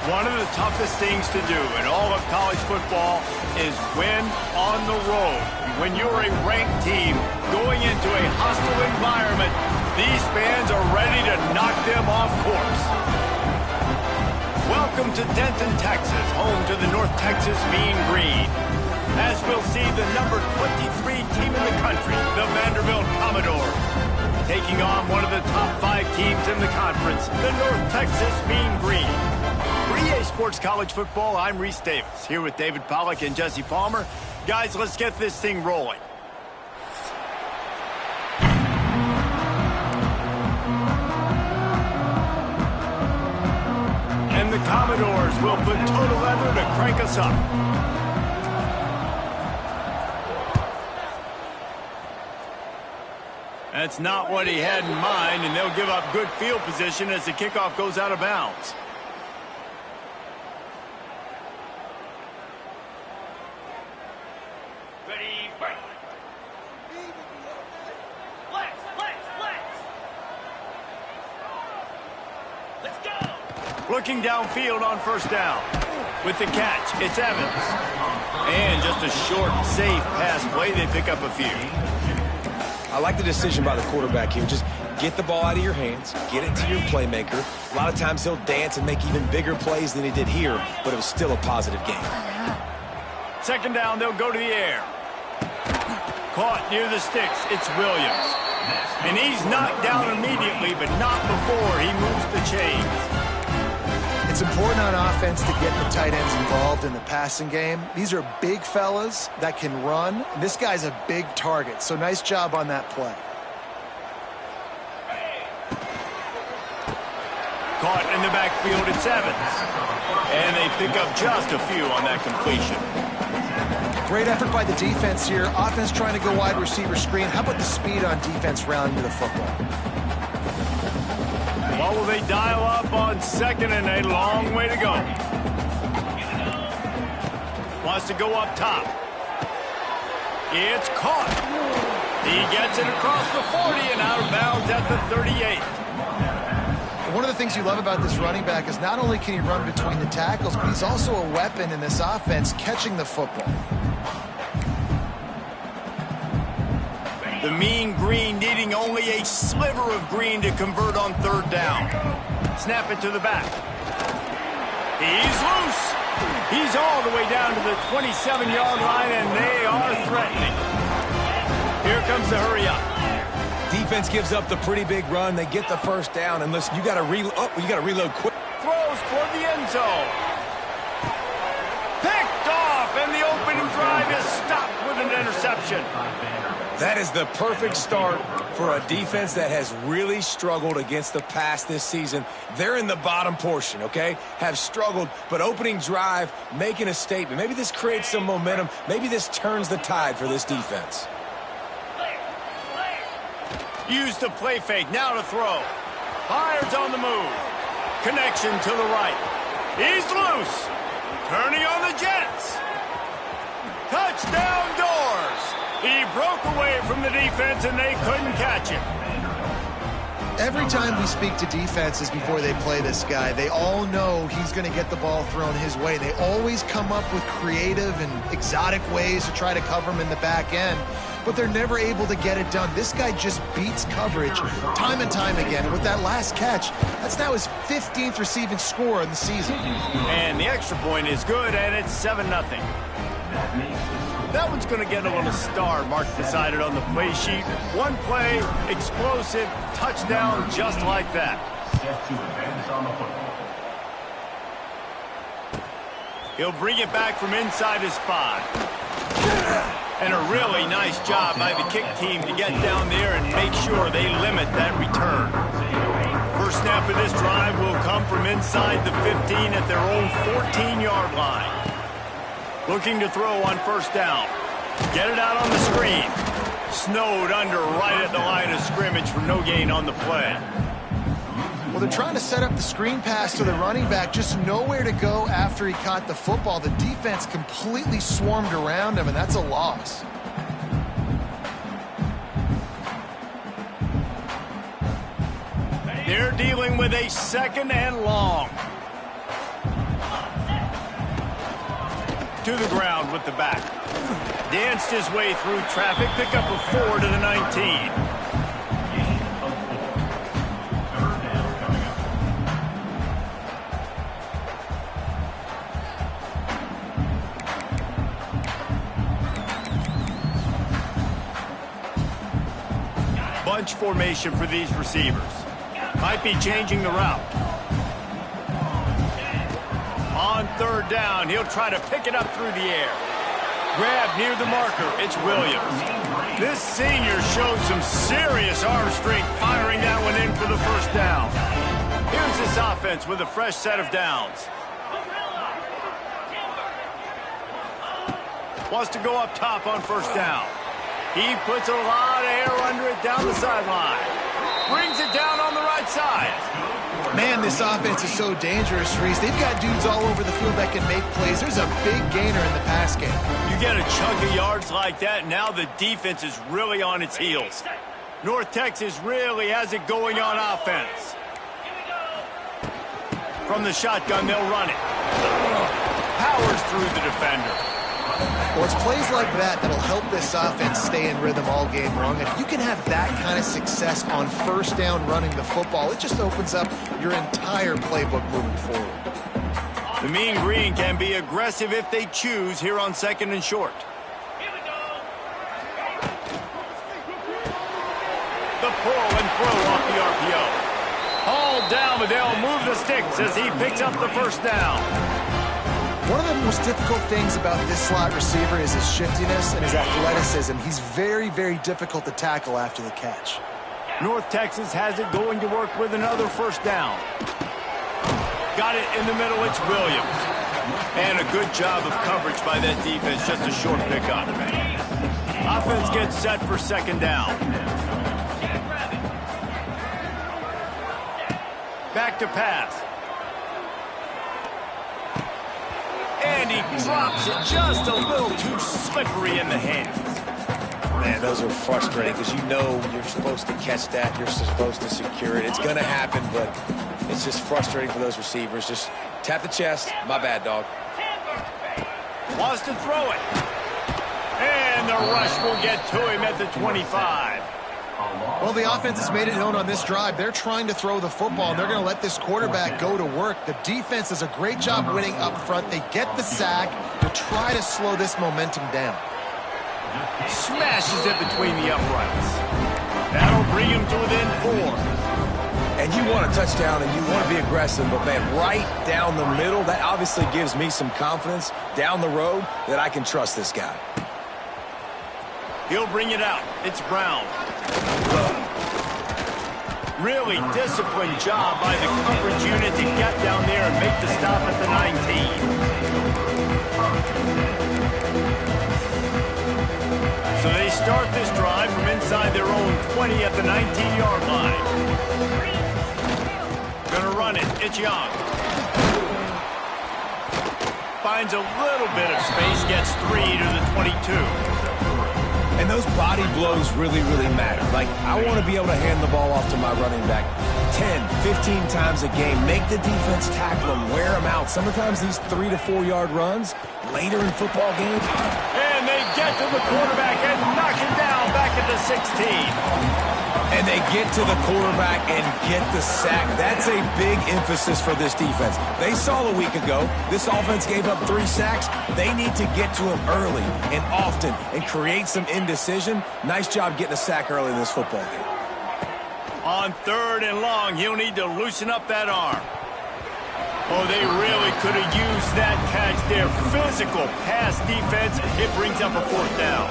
One of the toughest things to do in all of college football is win on the road. When you're a ranked team going into a hostile environment, these fans are ready to knock them off course. Welcome to Denton, Texas, home to the North Texas Mean Green. As we'll see the number 23 team in the country, the Vanderbilt Commodores, taking on one of the top 5 teams in the conference, the North Texas Mean Green. For EA Sports College Football, I'm Reese Davis, here with David Pollack and Jesse Palmer. Guys, let's get this thing rolling. And the Commodores will put total leather to crank us up. That's not what he had in mind, and they'll give up good field position as the kickoff goes out of bounds. Ready, break. Let's go. Looking downfield on first down. With the catch, it's Evans. And just a short, safe pass play, they pick up a few. I like the decision by the quarterback here. Just get the ball out of your hands, get it to your playmaker. A lot of times he'll dance and make even bigger plays than he did here, but it was still a positive game. Second down, they'll go to the air. Caught near the sticks, it's Williams. And he's knocked down immediately, but not before he moves the chains. It's important on offense to get the tight ends involved in the passing game. These are big fellas that can run. This guy's a big target, so nice job on that play. Caught in the backfield, it's Evans. And they pick up just a few on that completion. Great effort by the defense here. Offense trying to go wide receiver screen. How about the speed on defense rounding to the football? What will they dial up on second and a long way to go? Wants to go up top. It's caught. He gets it across the 40 and out of bounds at the 38. One of the things you love about this running back is not only can he run between the tackles, but he's also a weapon in this offense catching the football. The Mean Green needing only a sliver of green to convert on third down. Snap it to the back. He's loose. He's all the way down to the 27-yard line, and they are threatening. Here comes the hurry up. Defense gives up the pretty big run. They get the first down, and listen, you got to reload quick. Throws toward the end zone. Picked off, and the opening drive is stopped with an interception. That is the perfect start for a defense that has really struggled against the pass this season. They're in the bottom portion, okay? Have struggled, but opening drive, making a statement. Maybe this creates some momentum. Maybe this turns the tide for this defense. Use the play fake, now to throw. Byard's on the move. Connection to the right. He's loose. Turning on the Jets. Touchdown Doors. He broke away from the defense and they couldn't catch him. Every time we speak to defenses before they play this guy, they all know he's going to get the ball thrown his way. They always come up with creative and exotic ways to try to cover him in the back end, but they're never able to get it done. This guy just beats coverage time and time again. And with that last catch, that's now his 15th receiving score in the season. And the extra point is good, and it's 7-0. That one's going to get a little star marked beside it on the play sheet. One play, explosive, touchdown just like that. He'll bring it back from inside his 5. And a really nice job by the kick team to get down there and make sure they limit that return. First snap of this drive will come from inside the 15 at their own 14-yard line. Looking to throw on first down. Get it out on the screen. Snowed under right at the line of scrimmage for no gain on the play. Well, they're trying to set up the screen pass to the running back, just nowhere to go after he caught the football. The defense completely swarmed around him, and that's a loss. They're dealing with a 2nd and long. to the ground with the back. Danced his way through traffic, pick up a 4 to the 19. Bunch formation for these receivers. Might be changing the route. On third down, he'll try to pick it up through the air. Grab near the marker, it's Williams. This senior showed some serious arm strength firing that one in for the first down. Here's this offense with a fresh set of downs. Wants to go up top on first down. He puts a lot of air under it down the sideline. Brings it down on the right side. Man, this offense is so dangerous, Reese. They've got dudes all over the field that can make plays. There's a big gainer in the pass game. You get a chunk of yards like that, now the defense is really on its heels. North Texas really has it going on offense. From the shotgun, they'll run it. Powers through the defender. Well, it's plays like that that'll help this offense stay in rhythm all game long. If you can have that kind of success on first down running the football, it just opens up your entire playbook moving forward. The Mean Green can be aggressive if they choose here on second and short. The pull and throw off the RPO. Hauled down, but they'll move the sticks as he picks up the first down. One of the most difficult things about this slot receiver is his shiftiness and his athleticism. He's very, very difficult to tackle after the catch. North Texas has it going to work with another first down. Got it in the middle, it's Williams. And a good job of coverage by that defense, just a short pickup. Offense gets set for second down. Back to pass. And he drops it just a little too slippery in the hands. Man, those are frustrating because you know you're supposed to catch that. You're supposed to secure it. It's going to happen, but it's just frustrating for those receivers. Just tap the chest. My bad, dog. Wants to throw it. And the rush will get to him at the 25. Well, the offense has made it known on this drive. They're trying to throw the football, and they're going to let this quarterback go to work. The defense does a great job winning up front. They get the sack to try to slow this momentum down. Smashes it between the uprights. That'll bring him to within 4. And you want a touchdown and you want to be aggressive, but man, right down the middle, that obviously gives me some confidence down the road that I can trust this guy. He'll bring it out. It's Brown. Really disciplined job by the coverage unit to get down there and make the stop at the 19. So they start this drive from inside their own 20 at the 19-yard line. Gonna run it. It's Young. Finds a little bit of space, gets 3 to the 22. And those body blows really, really matter. Like, I want to be able to hand the ball off to my running back 10, 15 times a game. Make the defense tackle them, wear them out. Sometimes these 3 to 4 yard runs later in football games. And they get to the quarterback and knock him down back at the 16. And they get to the quarterback and get the sack. That's a big emphasis for this defense. They saw a week ago, this offense gave up 3 sacks. They need to get to him early and often and create some indecision. Nice job getting a sack early in this football game. On third and long, he'll need to loosen up that arm. Oh, they really could have used that catch there. Physical pass defense. It brings up a 4th down.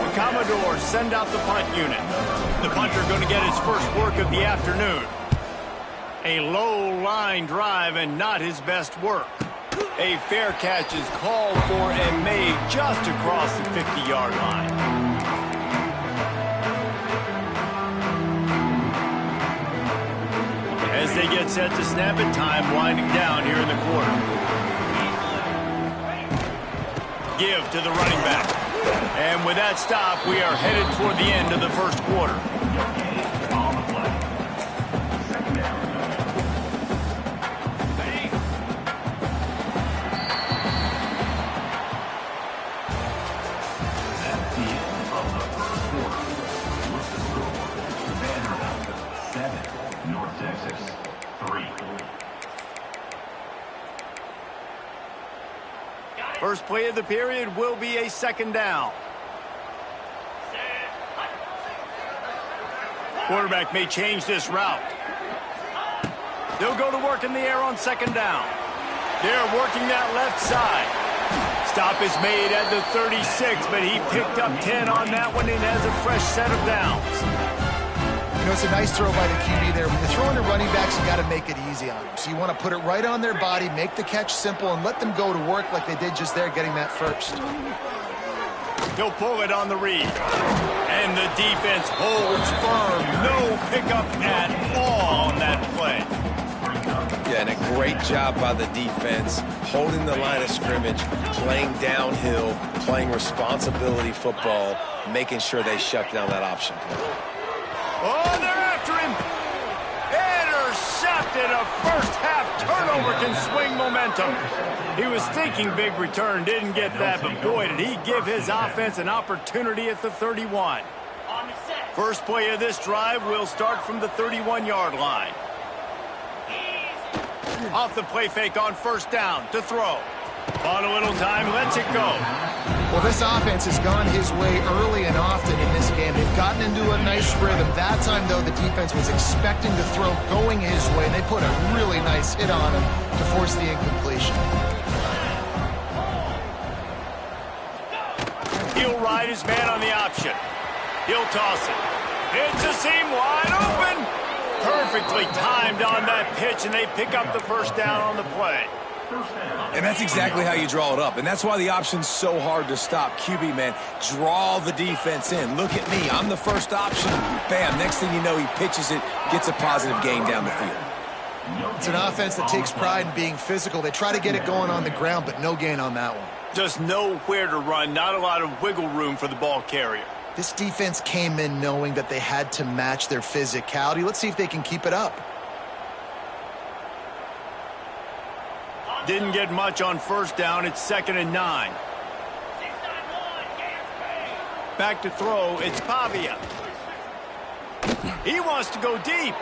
The Commodores send out the punt unit. The punter going to get his first work of the afternoon. A low line drive and not his best work. A fair catch is called for and made just across the 50-yard line. As they get set to snap it, time winding down here in the quarter. Give to the running back. And with that stop, we are headed toward the end of the first quarter. First play of the period will be a second down. Quarterback may change this route. They'll go to work in the air on second down. They're working that left side. Stop is made at the 36, but he picked up 10 on that one and has a fresh set of downs. You know, it's a nice throw by the QB there. When you're throwing to running backs, you got to make it easy on them. So you want to put it right on their body, make the catch simple, and let them go to work like they did just there, getting that first. He'll pull it on the read. And the defense holds firm. No pickup at all on that play. Yeah, and a great job by the defense, holding the line of scrimmage, playing downhill, playing responsibility football, making sure they shut down that option play. Oh, they're after him. Intercepted. A first-half turnover can swing momentum. He was thinking big return, didn't get that, but boy, did he give his offense an opportunity at the 31. First play of this drive will start from the 31-yard line. Off the play fake on first down to throw. On a little time, lets it go. Well, this offense has gone his way early and often in this game. They've gotten into a nice rhythm. That time, though, the defense was expecting the throw going his way, and they put a really nice hit on him to force the incompletion. He'll ride his man on the option. He'll toss it. It's a seam wide open. Perfectly timed on that pitch, and they pick up the first down on the play. And that's exactly how you draw it up. And that's why the option's so hard to stop. QB, man, draw the defense in. Look at me. I'm the first option. Bam. Next thing you know, he pitches it, gets a positive gain down the field. It's an offense that takes pride in being physical. They try to get it going on the ground, but no gain on that one. Just nowhere to run. Not a lot of wiggle room for the ball carrier. This defense came in knowing that they had to match their physicality. Let's see if they can keep it up. Didn't get much on first down. It's 2nd and 9. Back to throw. It's Pavia. He wants to go deep.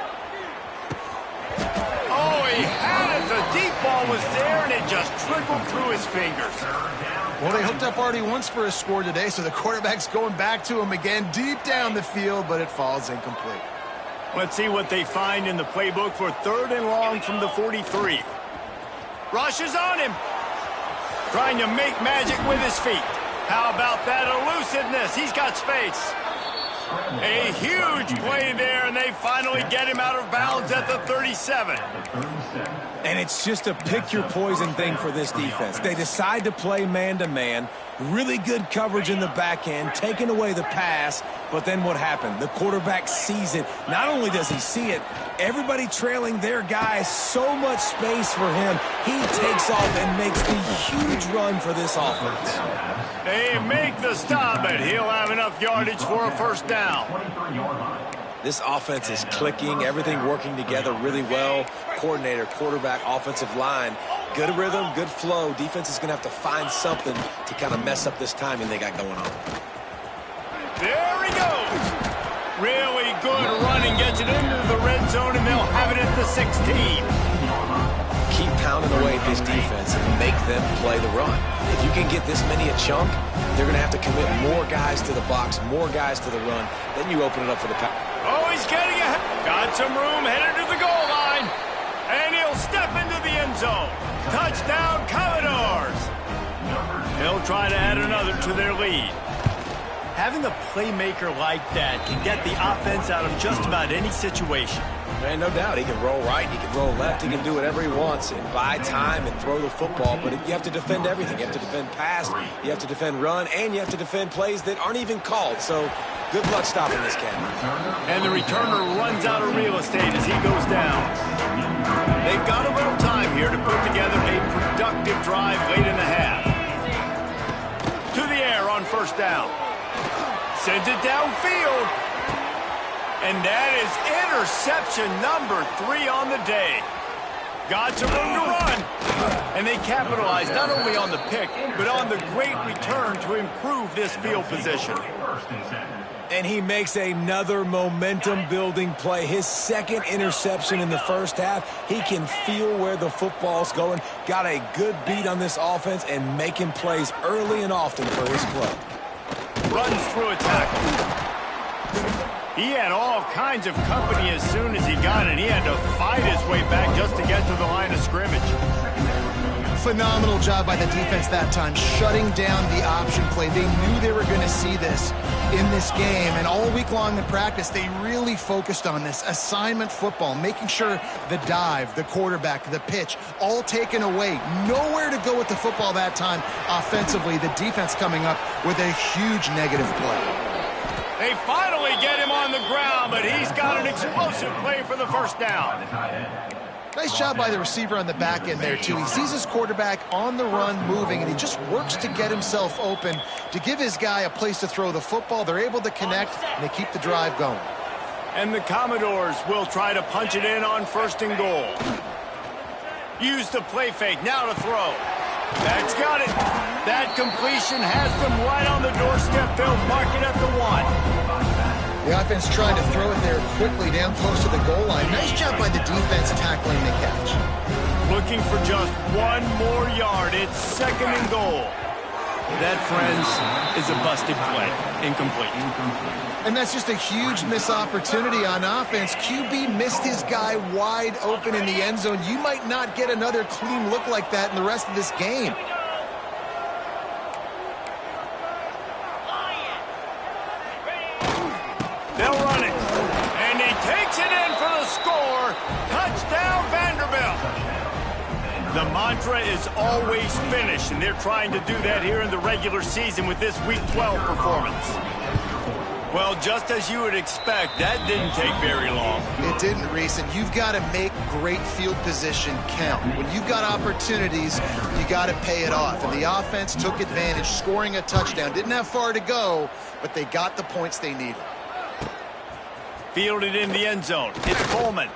Oh, he had it. The deep ball was there, and it just trickled through his fingers. Well, they hooked up already once for a score today, so the quarterback's going back to him again deep down the field, but it falls incomplete. Let's see what they find in the playbook for 3rd and long from the 43. Rushes on him. Trying to make magic with his feet. How about that elusiveness? He's got space. A huge play there, and they finally get him out of bounds at the 37. And it's just a pick-your-poison thing for this defense. They decide to play man-to-man, really good coverage in the back end, taking away the pass, but then what happened? The quarterback sees it. Not only does he see it, everybody trailing their guy, so much space for him. He takes off and makes the huge run for this offense. They make the stop, but he'll have enough yardage for a first down. This offense is clicking, everything working together really well. Coordinator, quarterback, offensive line, good rhythm, good flow. Defense is going to have to find something to kind of mess up this timing they got going on. There he goes. Really good running, gets it into the red zone, and they'll have it at the 16. Keep pounding away at this defense and make them play the run. If you can get this many a chunk, they're going to have to commit more guys to the box, more guys to the run. Then you open it up for the pass. Oh, he's getting ahead. Got some room, headed to the goal line. And he'll step into the end zone. Touchdown, Commodores. They'll try to add another to their lead. Having a playmaker like that can get the offense out of just about any situation. Man, no doubt. He can roll right, he can roll left, he can do whatever he wants and buy time and throw the football, but you have to defend everything. You have to defend pass, you have to defend run, and you have to defend plays that aren't even called. So good luck stopping this cat. And the returner runs out of real estate as he goes down. They've got a little time here to put together a productive drive late in the half. To the air on first down. Sends it downfield. And that is interception number 3 on the day. Got some room to run. And they capitalize not only on the pick, but on the great return to improve this field position. And he makes another momentum-building play. His second interception in the first half. He can feel where the football's going. Got a good beat on this offense and making plays early and often for his club. Runs through a tackle. He had all kinds of company as soon as he got it. He had to fight his way back just to get to the line of scrimmage. Phenomenal job by the defense that time, shutting down the option play. They knew they were going to see this in this game, and all week long in practice, they really focused on this assignment football, making sure the dive, the quarterback, the pitch, all taken away. Nowhere to go with the football that time offensively. The defense coming up with a huge negative play. They finally get him on the ground, but he's got an explosive play for the first down. Nice job by the receiver on the back end there, too. He sees his quarterback on the run moving, and he just works to get himself open to give his guy a place to throw the football. They're able to connect, and they keep the drive going. And the Commodores will try to punch it in on 1st and goal. Use the play fake, now to throw. That's got it. That completion has them right on the doorstep. They'll mark it at the 1. The offense trying to throw it there quickly down close to the goal line. Nice job by the defense tackling the catch. Looking for just 1 more yard. It's 2nd and goal. That, friends, is a busted play. Incomplete. And that's just a huge missed opportunity on offense. QB missed his guy wide open in the end zone. You might not get another clean look like that in the rest of this game. They'll run it. And he takes it in for the score. Touchdown, Vanderbilt. The mantra is always finish, and they're trying to do that here in the regular season with this Week 12 performance. Well, just as you would expect, that didn't take very long. It didn't, Reese, and you've got to make great field position count. When you've got opportunities, you got to pay it off. And the offense took advantage, scoring a touchdown. Didn't have far to go, but they got the points they needed. Fielded in the end zone. It's Coleman.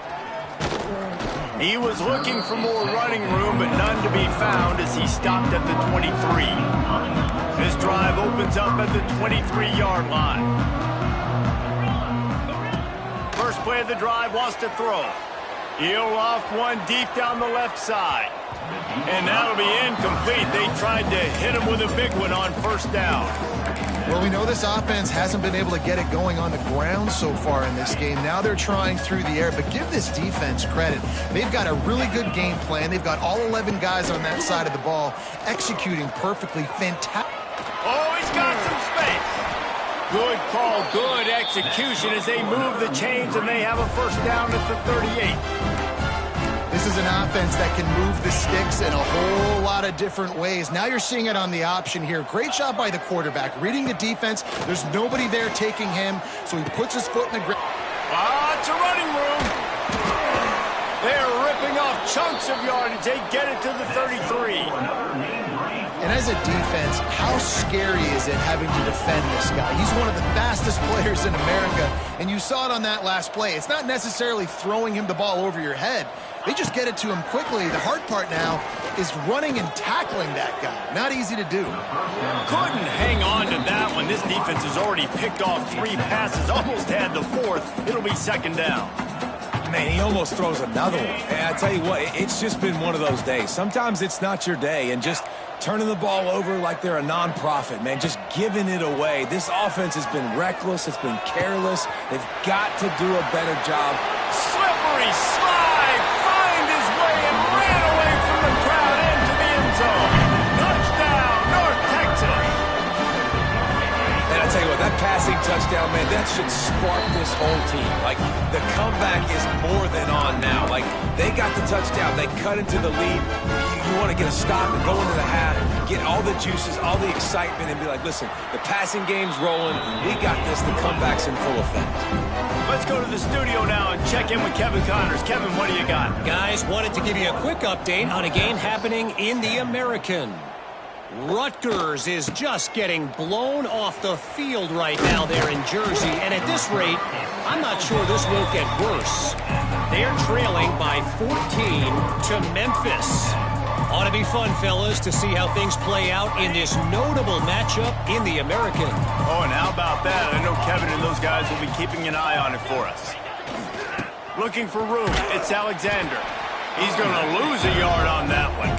He was looking for more running room, but none to be found as he stopped at the 23. This drive opens up at the 23-yard line. First play of the drive, wants to throw. He'll loft one deep down the left side. And that'll be incomplete. They tried to hit him with a big one on 1st down. Well, we know this offense hasn't been able to get it going on the ground so far in this game. Now they're trying through the air, but give this defense credit. They've got a really good game plan. They've got all 11 guys on that side of the ball executing perfectly. Fantastic. Oh, he's got some space. Good call, good execution as they move the chains, and they have a 1st down at the 38. This is an offense that can move the sticks in a whole lot of different ways. Now you're seeing it on the option here. Great job by the quarterback. Reading the defense. There's nobody there taking him, so he puts his foot in the ground. It's a running room. They're ripping off chunks of yardage. They get it to the 33. And as a defense, how scary is it having to defend this guy? He's one of the fastest players in America, and you saw it on that last play. It's not necessarily throwing him the ball over your head. They just get it to him quickly. The hard part now is running and tackling that guy. Not easy to do. Couldn't hang on to that one. This defense has already picked off 3 passes, almost had the 4th. It'll be 2nd down. Man, he almost throws another one. And I tell you what, it's just been one of those days. Sometimes it's not your day, and just turning the ball over like they're a nonprofit, man, just giving it away. This offense has been reckless. It's been careless. They've got to do a better job. Slippery slide, find his way and ran away from the crowd into the end zone. Touchdown, North Texas. And I tell you what, that passing touchdown, man, that should spark this whole team. Like, the comeback is more than on now. Like, they got the touchdown. They cut into the lead. You want to get a stop and go into the half, get all the juices, all the excitement, and be like, listen, the passing game's rolling. We got this. The comeback's in full effect. Let's go to the studio now and check in with Kevin Connors. Kevin, what do you got? Guys, wanted to give you a quick update on a game happening in the American. Rutgers is just getting blown off the field right now there in Jersey, and at this rate, I'm not sure this won't get worse. They're trailing by 14 to Memphis. Ought to be fun, fellas, to see how things play out in this notable matchup in the American. Oh, and how about that? I know Kevin and those guys will be keeping an eye on it for us. Looking for room. It's Alexander. He's going to lose a yard on that one.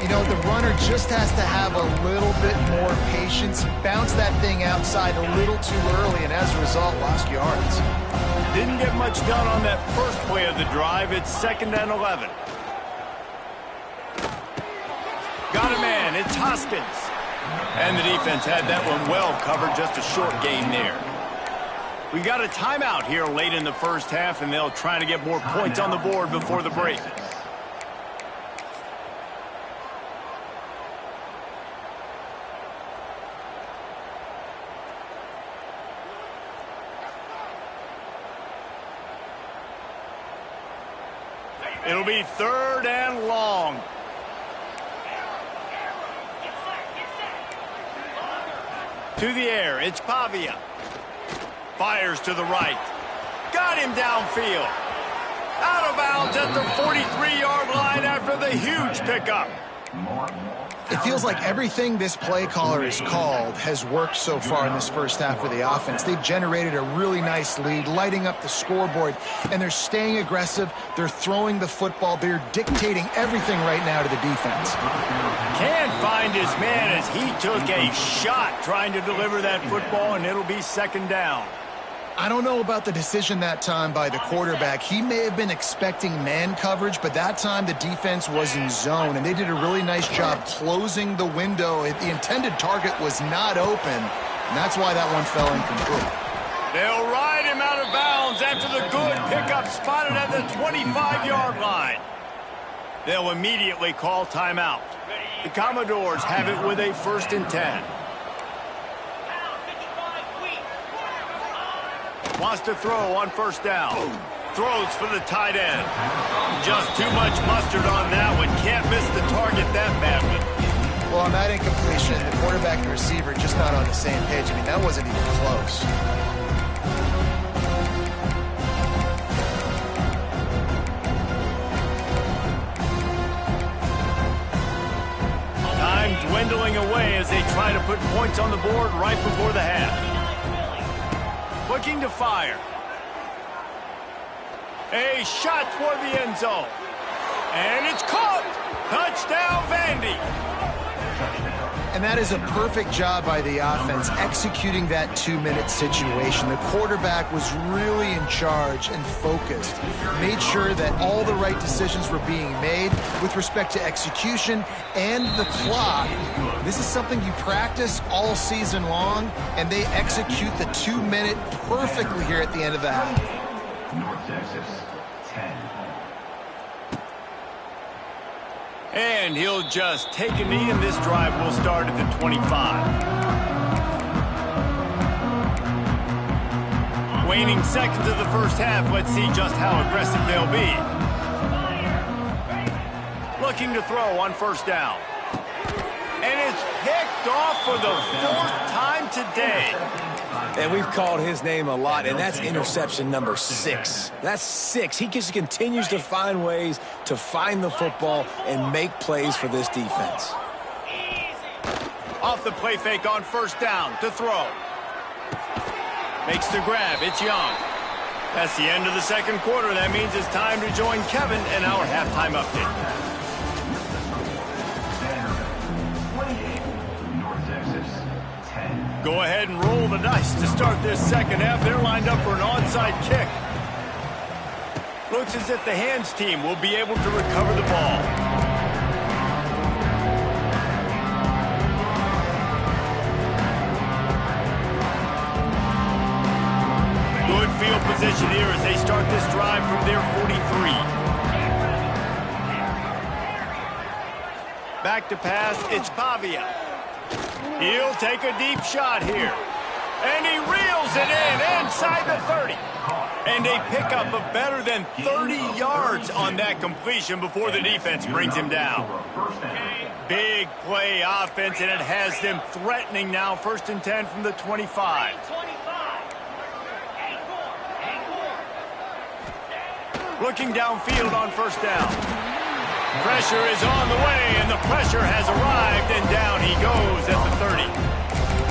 You know, the runner just has to have a little bit more patience. He bounced that thing outside a little too early, and as a result, lost yards. Didn't get much done on that first play of the drive. It's 2nd and 11. Got a man. It's Hoskins. And the defense had that one well covered. Just a short gain there. We got a timeout here late in the first half, and they'll try to get more points on the board before the break. It'll be 3rd and long. To the air, it's Pavia. Fires to the right. Got him downfield. Out of bounds at the 43-yard line after the huge pickup. It feels like everything this play caller has called has worked so far in this first half of the offense. They've generated a really nice lead, lighting up the scoreboard, and they're staying aggressive. They're throwing the football. They're dictating everything right now to the defense. Can't find his man as he took a shot trying to deliver that football, and it'll be 2nd down. I don't know about the decision that time by the quarterback. He may have been expecting man coverage, but that time the defense was in zone, and they did a really nice job closing the window. The intended target was not open, and that's why that one fell incomplete. They'll ride him out of bounds after the good pickup spotted at the 25-yard line. They'll immediately call timeout. The Commodores have it with a 1st and 10. Wants to throw on 1st down. Throws for the tight end. Just too much mustard on that one. Can't miss the target that badly. Well, on that incompletion, the quarterback and the receiver just not on the same page. I mean, that wasn't even close. Time dwindling away as they try to put points on the board right before the half. Looking to fire. A shot toward the end zone. And it's caught. Touchdown, Vandy. And that is a perfect job by the offense executing that 2-minute situation. The quarterback was really in charge and focused. Made sure that all the right decisions were being made with respect to execution and the clock. This is something you practice all season long, and they execute the 2-minute perfectly here at the end of the half. North Texas, 10. And he'll just take a knee, and this drive will start at the 25. Waning seconds of the first half. Let's see just how aggressive they'll be. Looking to throw on 1st down. And it's picked off for the 4th time today. And we've called his name a lot, and that's interception number 6. That's 6. He just continues to find ways to find the football and make plays for this defense. Off the play fake on 1st down to throw. Makes the grab. It's Young. That's the end of the 2nd quarter. That means it's time to join Kevin in our halftime update. Go ahead and roll the dice to start this 2nd half. They're lined up for an onside kick. Looks as if the hands team will be able to recover the ball. Good field position here as they start this drive from their 43. Back to pass, it's Pavia. He'll take a deep shot here. And he reels it in inside the 30. And a pickup of better than 30 yards on that completion before the defense brings him down. Big play offense, and it has them threatening now. 1st and 10 from the 25. Looking downfield on 1st down. Pressure is on the way, and the pressure has arrived, and down he goes at the 30.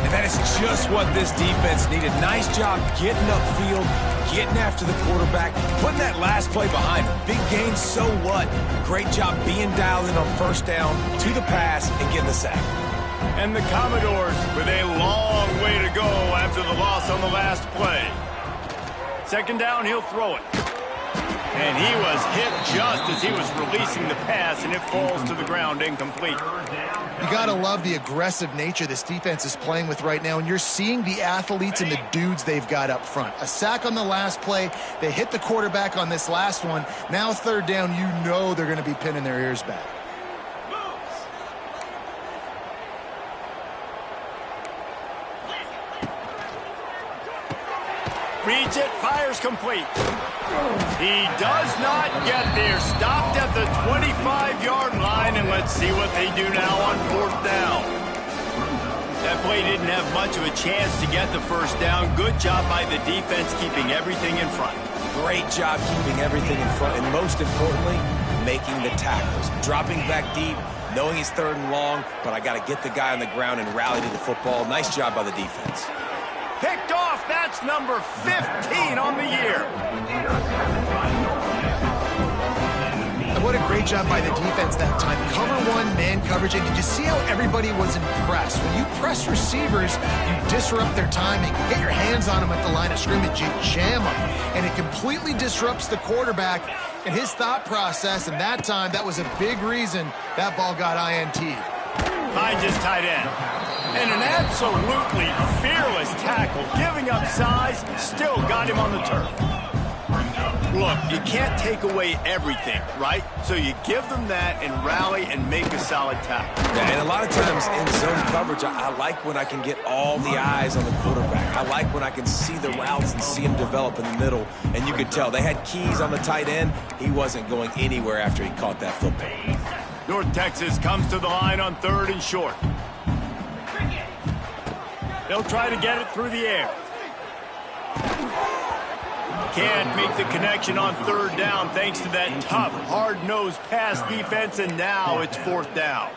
And that is just what this defense needed. Nice job getting upfield, getting after the quarterback, putting that last play behind him. Big gain, so what? Great job being dialed in on first down, to the pass, and getting the sack. And the Commodores with a long way to go after the loss on the last play. Second down, he'll throw it. And he was hit just as he was releasing the pass, and it falls to the ground incomplete. You got to love the aggressive nature this defense is playing with right now, and you're seeing the athletes and the dudes they've got up front. A sack on the last play. They hit the quarterback on this last one. Now third down, you know they're going to be pinning their ears back. Reads it, fires complete. He does not get there. Stopped at the 25-yard line, and let's see what they do now on fourth down. That play didn't have much of a chance to get the first down. Good job by the defense keeping everything in front. Great job keeping everything in front, and most importantly, making the tackles. Dropping back deep, knowing he's third and long, but I got to get the guy on the ground and rally to the football. Nice job by the defense. Picked off. That's number 15 on the year. And what a great job by the defense that time. Cover one, man coverage. And did you see how everybody was impressed? When you press receivers, you disrupt their timing. Get your hands on them at the line of scrimmage. You jam them. And it completely disrupts the quarterback and his thought process. And that time, that was a big reason that ball got INT'd. Finds his tight end. And an absolutely fearless tackle, giving up size, still got him on the turf. Look, you can't take away everything, right? So you give them that and rally and make a solid tackle. Yeah, and a lot of times in zone coverage, I like when I can get all the eyes on the quarterback. I like when I can see the routes and see him develop in the middle. And you could tell they had keys on the tight end. He wasn't going anywhere after he caught that football. North Texas comes to the line on third and short. They'll try to get it through the air. Can't make the connection on third down thanks to that tough, hard-nosed pass defense, and now it's fourth down.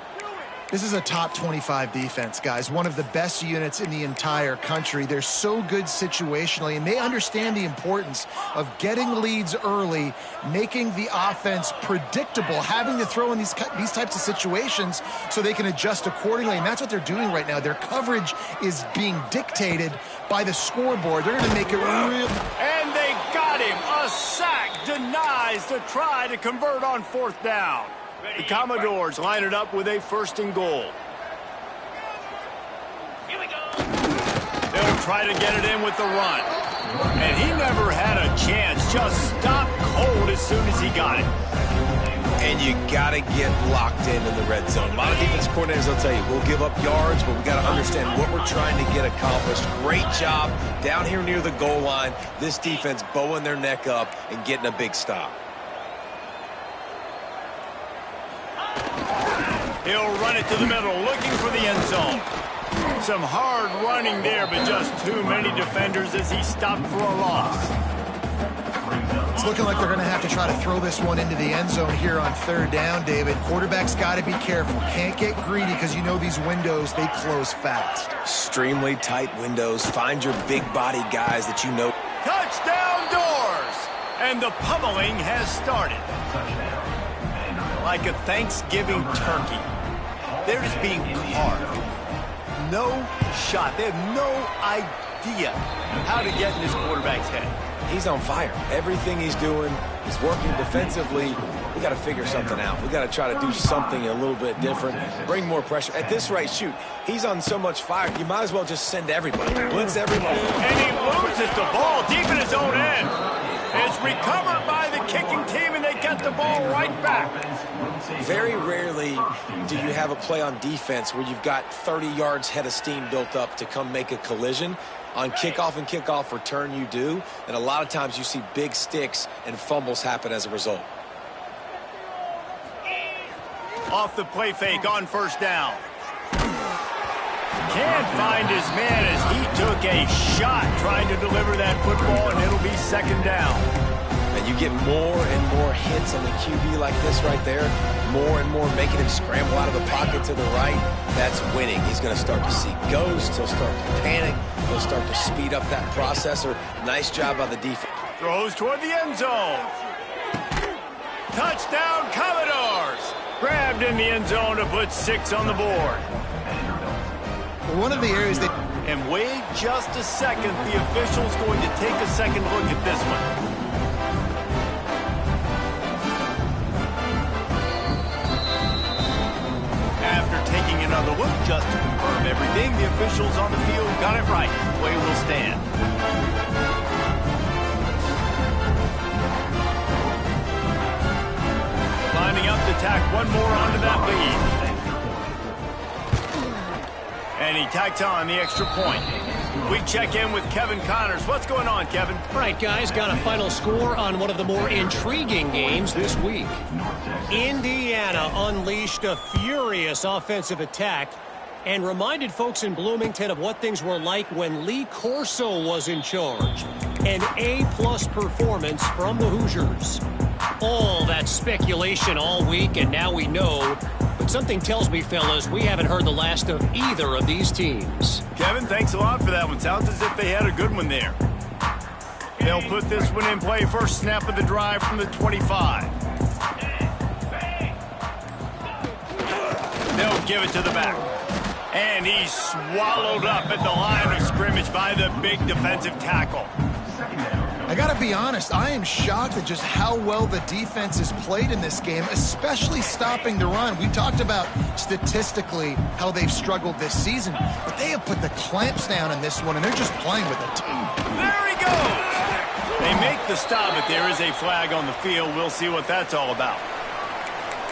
This is a top 25 defense, guys. One of the best units in the entire country. They're so good situationally, and they understand the importance of getting leads early, making the offense predictable, having to throw in these types of situations so they can adjust accordingly, and that's what they're doing right now. Their coverage is being dictated by the scoreboard. They're going to make it real. And they got him. A sack denies to try to convert on fourth down. The Commodores line it up with a first and goal. Here we go. They'll try to get it in with the run. And he never had a chance. Just stopped cold as soon as he got it. And you got to get locked in the red zone. A lot of defense coordinators will tell you, we'll give up yards, but we got to understand what we're trying to get accomplished. Great job down here near the goal line. This defense bowing their neck up and getting a big stop. He'll run it to the middle, looking for the end zone. Some hard running there, but just too many defenders as he stopped for a loss. It's looking like they're going to have to try to throw this one into the end zone here on third down, David. Quarterback's got to be careful. Can't get greedy because you know these windows, they close fast. Extremely tight windows. Find your big body guys that you know. Touchdown doors! And the pummeling has started. Like a Thanksgiving turkey. They're just being carved. No shot. They have no idea how to get in this quarterback's head. He's on fire. Everything he's doing is working defensively. We got to figure something out. We got to try to do something a little bit different. Bring more pressure. At this rate, shoot, he's on so much fire, you might as well just send everybody. Blitz everybody. And he loses the ball deep in his own end. It's recovered by the kicking team, and they get the ball right back. Very rarely do you have a play on defense where you've got 30 yards head of steam built up to come make a collision. On kickoff and kickoff return, you do. And a lot of times you see big sticks and fumbles happen as a result. Off the play fake on first down. Can't find his man as he took a shot trying to deliver that football, and it'll be second down. And And you get more and more hits on the QB like this right there, more and more making him scramble out of the pocket to the right. That's winning. He's going to start to see ghosts. He'll start to panic. He'll start to speed up that processor. Nice job by the defense. Throws toward the end zone. Touchdown, Commodores! Grabbed in the end zone to put 6 on the board. One of the areas that... And wait just a second. The official's going to take a second look at this one. After taking another look just to confirm everything, the officials on the field got it right. Play will stand. Lining up to tack one more onto that lead. And he tacks on the extra point. We check in with Kevin Connors. What's going on, Kevin? All right, guys, got a final score on one of the more intriguing games this week. Indiana unleashed a furious offensive attack and reminded folks in Bloomington of what things were like when Lee Corso was in charge. An A-plus performance from the Hoosiers. All that speculation all week, and now we know. But something tells me, fellas, we haven't heard the last of either of these teams. Kevin, thanks a lot for that one. Sounds as if they had a good one there. They'll put this one in play. First snap of the drive from the 25. They'll give it to the back. And he's swallowed up at the line of scrimmage by the big defensive tackle. I got to be honest, I am shocked at just how well the defense has played in this game, especially stopping the run. We talked about statistically how they've struggled this season, but they have put the clamps down in this one, and they're just playing with it. There he goes! They make the stop, but there is a flag on the field. We'll see what that's all about.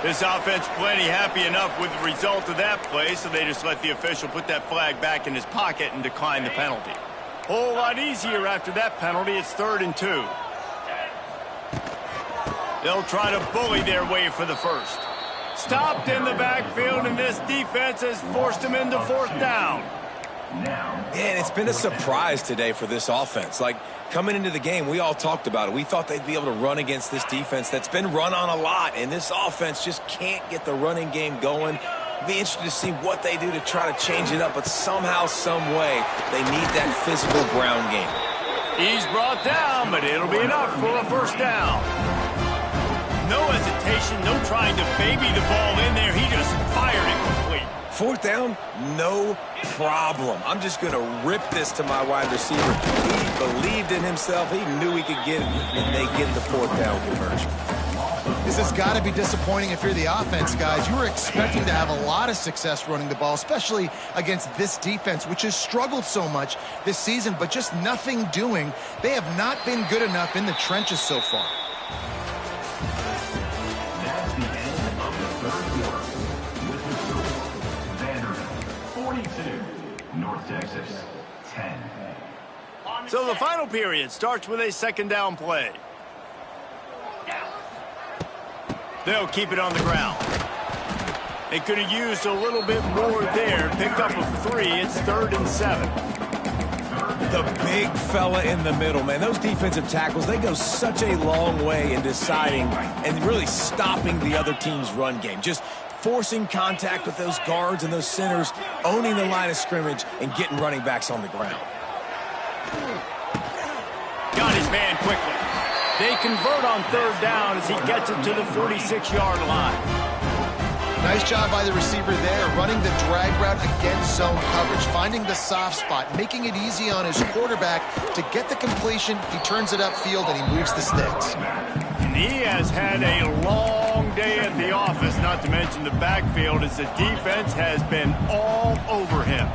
This offense plenty happy enough with the result of that play, so they just let the official put that flag back in his pocket and decline the penalty. Whole lot easier after that penalty. It's 3rd and 2. They'll try to bully their way for the first. Stopped in the backfield, and this defense has forced them into 4th down. Man, it's been a surprise today for this offense. Like, coming into the game, we all talked about it. We thought they'd be able to run against this defense that's been run on a lot, and this offense just can't get the running game going. Be interested to see what they do to try to change it up, but somehow, some way, they need that physical ground game. He's brought down, but it'll be enough for a first down. No hesitation, no trying to baby the ball in there. He just fired it complete. 4th down, no problem. I'm just going to rip this to my wide receiver. He believed in himself. He knew he could get it, and they get the 4th down conversion. This has got to be disappointing if you're the offense, guys. You were expecting to have a lot of success running the ball, especially against this defense, which has struggled so much this season, but just nothing doing. They have not been good enough in the trenches so far. That's the end of the 3rd quarter. With the score, Vanderbilt 42, North Texas 10. So the final period starts with a 2nd down play. They'll keep it on the ground. They could have used a little bit more there. Picked up a 3. It's 3rd and 7. The big fella in the middle, man. Those defensive tackles, they go such a long way in deciding and really stopping the other team's run game. Just forcing contact with those guards and those centers, owning the line of scrimmage, and getting running backs on the ground. Got his man quickly. They convert on 3rd down as he gets it to the 46-yard line. Nice job by the receiver there, running the drag route against zone coverage, finding the soft spot, making it easy on his quarterback to get the completion. He turns it upfield, and he moves the sticks. And he has had a long day at the office, not to mention the backfield, as the defense has been all over him.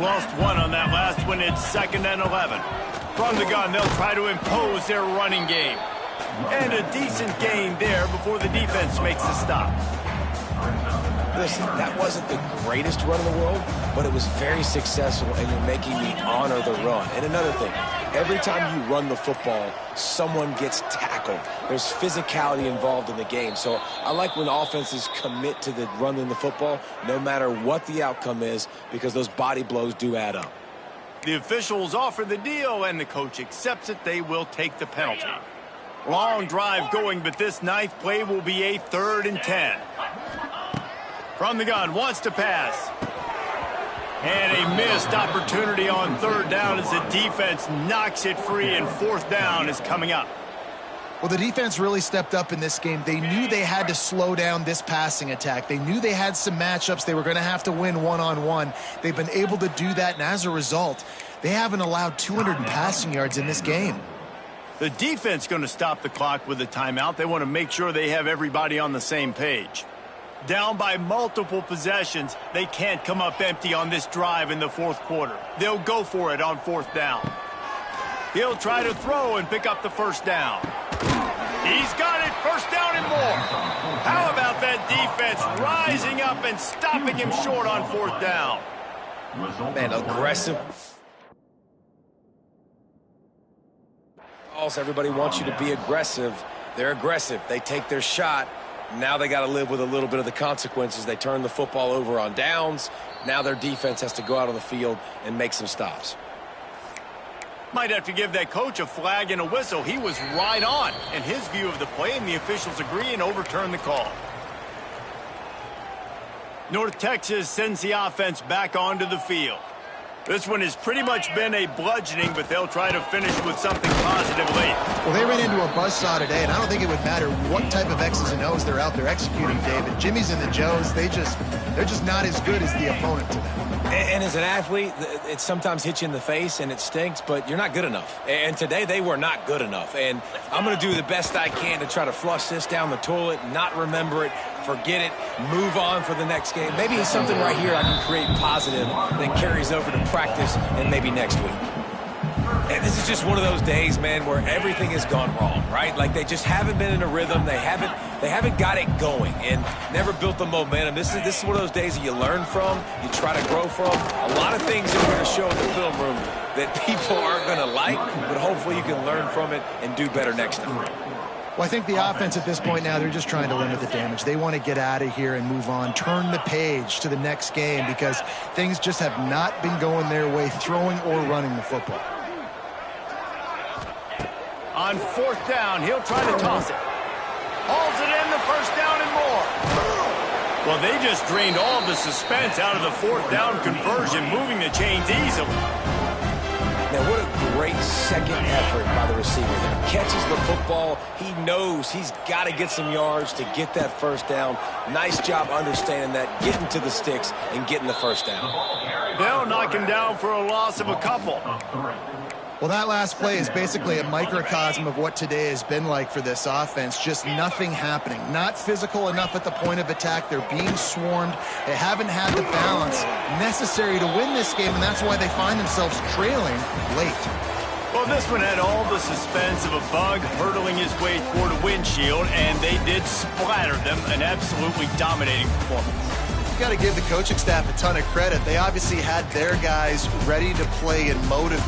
Lost 1 on that last one. It's 2nd and 11. From the gun, they'll try to impose their running game. And a decent gain there before the defense makes the stop. Listen, that wasn't the greatest run in the world, but it was very successful, and you're making me honor the run. And another thing, every time you run the football, someone gets tackled. There's physicality involved in the game. So I like when offenses commit to the running the football, no matter what the outcome is, because those body blows do add up. The officials offer the deal, and the coach accepts it. They will take the penalty. Long drive going, but this ninth play will be a 3rd and 10. From the gun, wants to pass. And a missed opportunity on 3rd down as the defense knocks it free, and 4th down is coming up. Well, the defense really stepped up in this game. They knew they had to slow down this passing attack. They knew they had some matchups they were going to have to win one-on-one. They've been able to do that, and as a result, they haven't allowed 200 passing yards in this game. The defense going to stop the clock with a timeout. They want to make sure they have everybody on the same page. Down by multiple possessions, they can't come up empty on this drive in the 4th quarter. They'll go for it on 4th down. He'll try to throw and pick up the 1st down. He's got it, 1st down and more. How about that defense rising up and stopping him short on 4th down? Man, aggressive. Everybody wants you to be aggressive. They're aggressive. They take their shot. Now they got to live with a little bit of the consequences. They turn the football over on downs. Now their defense has to go out on the field and make some stops. Might have to give that coach a flag and a whistle. He was right on in his view of the play, and the officials agree and overturn the call. North Texas sends the offense back onto the field. This one has pretty much been a bludgeoning, but they'll try to finish with something positive late. Well, they ran into a buzzsaw today, and I don't think it would matter what type of X's and O's they're out there executing, David. Jimmy's and the Joes, they're just not as good as the opponent to them. And as an athlete, it sometimes hits you in the face and it stinks, but you're not good enough. And today they were not good enough. And I'm going to do the best I can to try to flush this down the toilet, not remember it, forget it, move on for the next game. Maybe it's something right here I can create positive that carries over to practice and maybe next week. And this is just one of those days, man, where everything has gone wrong, right? Like they just haven't been in a rhythm. They haven't got it going and never built the momentum. This is one of those days that you learn from, you try to grow from. A lot of things that we're going to show in the film room that people aren't going to like, but hopefully you can learn from it and do better next time. Well, I think the offense at this point now, they're just trying to limit the damage. They want to get out of here and move on, turn the page to the next game because things just have not been going their way, throwing or running the football. On 4th down, he'll try to toss it. Hauls it in, the 1st down and more. Well, they just drained all the suspense out of the 4th down conversion, moving the chains easily. Now, what a great second effort by the receiver there. Catches the football. He knows he's got to get some yards to get that 1st down. Nice job understanding that, getting to the sticks and getting the 1st down. They'll knock him down for a loss of a couple. Well, that last play is basically a microcosm of what today has been like for this offense. Just nothing happening. Not physical enough at the point of attack. They're being swarmed. They haven't had the balance necessary to win this game, and that's why they find themselves trailing late. Well, this one had all the suspense of a bug hurtling his way toward a windshield, and they did splatter them. An absolutely dominating performance. You got to give the coaching staff a ton of credit. They obviously had their guys ready to play and motivate.